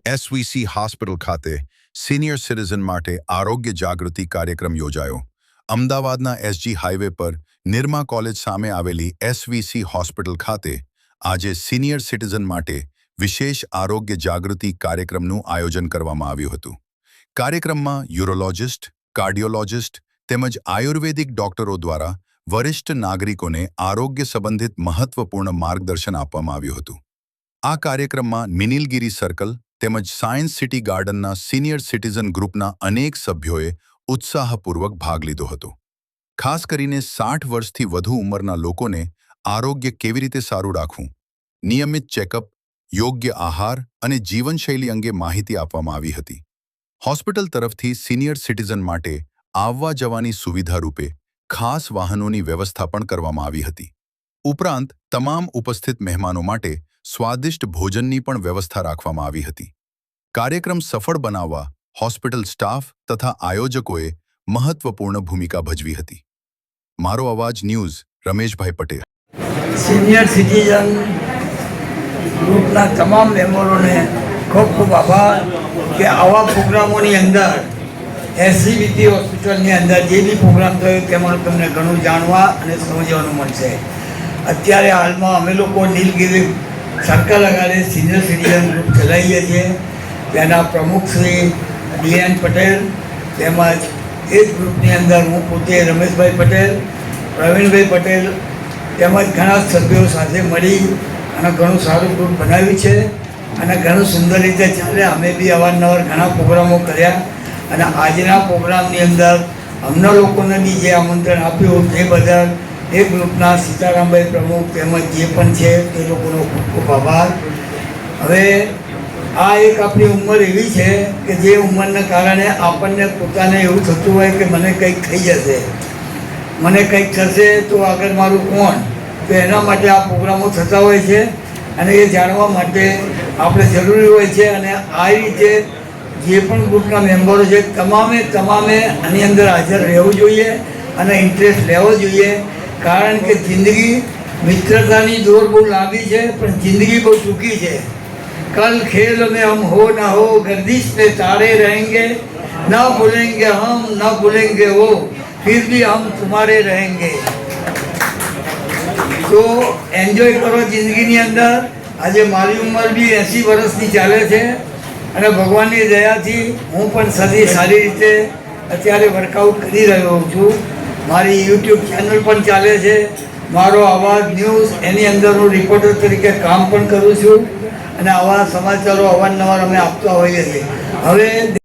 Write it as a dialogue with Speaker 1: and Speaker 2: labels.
Speaker 1: SVC hospital ખાતે senior citizen માટે આરોગ્ય જાગૃતિ કાર્યક્રમ યોજાયો। અમદાવાદના એસજી હાઈવે પર નિરમા કોલેજ સામે આવેલી એસવીસી હોસ્પિટલ ખાતે આજે સિનિયર સિટીઝન માટે વિશેષ આરોગ્ય જાગૃતિ કાર્યક્રમનું આયોજન કરવામાં આવ્યું હતું। કાર્યક્રમમાં યુરોલોજિસ્ટ, કાર્ડિયોલોજિસ્ટ તેમજ આયુર્વેદિક ડોક્ટરો દ્વારા વરિષ્ઠ નાગરિકોને આરોગ્ય સંબંધિત મહત્વપૂર્ણ માર્ગદર્શન આપવામાં આવ્યું હતું। આ કાર્યક્રમમાં નીલગિરી સર્કલ તેમજ સાયન્સ સિટી ગાર્ડનના સિનિયર સિટીઝન ગ્રુપના અનેક સભ્યોએ ઉત્સાહપૂર્વક ભાગ લીધો હતો। ખાસ કરીને 60 વર્ષથી વધુ ઉંમરના લોકોને આરોગ્ય કેવી રીતે સારું રાખવું, નિયમિત ચેકઅપ, યોગ્ય આહાર અને જીવનશૈલી અંગે માહિતી આપવામાં આવી હતી। હોસ્પિટલ તરફથી સિનિયર સિટીઝન માટે આવવા જવાની સુવિધા રૂપે ખાસ વાહનોની વ્યવસ્થા પણ કરવામાં આવી હતી। ઉપરાંત તમામ ઉપસ્થિત મહેમાનો માટે સ્વાદિષ્ટ ભોજનની પણ વ્યવસ્થા રાખવામાં આવી હતી। કાર્યક્રમ સફળ બનાવવા હોસ્પિટલ સ્ટાફ તથા આયોજકોએ મહત્વપૂર્ણ ભૂમિકા ભજવી હતી। મારો અવાજ news Rameshbhai Patel.
Speaker 2: Senior citizen ગ્રુપના તમામ મેમ્બરોને ખૂબ ખૂબ આભાર કે આવા પ્રોગ્રામોની અંદર એસસીબીટી હોસ્પિટલની અંદર જે બી પ્રોગ્રામ થયો તેમાં તમને ઘણું જાણવા અને સમજવાનું મળશે। અત્યારે હાલમાં અમે લોકો નીલગિરી સર્કલ આગળ સિનિયર સિટીઝન ગ્રુપ ચલાવીએ છીએ। તેના પ્રમુખ શ્રી ડીએન પટેલ તેમજ એ જ ગ્રુપની અંદર હું પોતે રમેશભાઈ પટેલ, પ્રવીણભાઈ પટેલ તેમજ ઘણા સભ્યો સાથે મળી અને ઘણું સારું ગ્રુપ બનાવ્યું છે અને ઘણું સુંદર રીતે ચાલે। અમે બી અવારનવાર ઘણા પ્રોગ્રામો કર્યા અને આજના પ્રોગ્રામની અંદર અમને લોકોને બી જે આમંત્રણ આપ્યું તે બદલ એ ગ્રુપના સીતારામભાઈ પ્રમુખ તેમજ જે પણ છે તે લોકોનો ખૂબ ખૂબ આભાર। હવે આ એક આપણી ઉંમર એવી છે કે જે ઉંમરને કારણે આપણને પોતાને એવું થતું હોય કે મને કંઈક થઈ જશે, મને કંઈક થશે તો આગળ મારું કોણ, તો એના માટે આ પ્રોગ્રામો થતા હોય છે અને એ જાણવા માટે આપણે જરૂરી હોય છે। અને આ રીતે જે પણ ગ્રુપના મેમ્બરો છે તમામે આની અંદર હાજર રહેવું જોઈએ અને ઇન્ટરેસ્ટ લેવો જોઈએ। કારણ કે જિંદગી મિત્રતાની દોર બહુ લાંબી છે પણ જિંદગી બહુ ટૂંકી છે। कल खेल में हम हो ना हो गर्दिश में तारे रहेंगे, ना भूलेंगे हम ना भूलेंगे वो, फिर भी हम तुम्हारे रहेंगे। तो एन्जॉय करो जिंदगीની અંદર। આજે મારી ઉંમર બી 80 વર્ષની ચાલે છે અને ભગવાનની દયાથી હું પણ સારી રીતે અત્યારે વર્કઆઉટ કરી રહ્યો છું। મારી યુટ્યુબ ચેનલ પણ ચાલે છે, મારો અવાજ ન્યૂઝ એની અંદર હું રિપોર્ટર તરીકે કામ પણ કરું છું અને આવા સમાચારો અવારનવાર અમે આપતા હોઈએ છીએ। હવે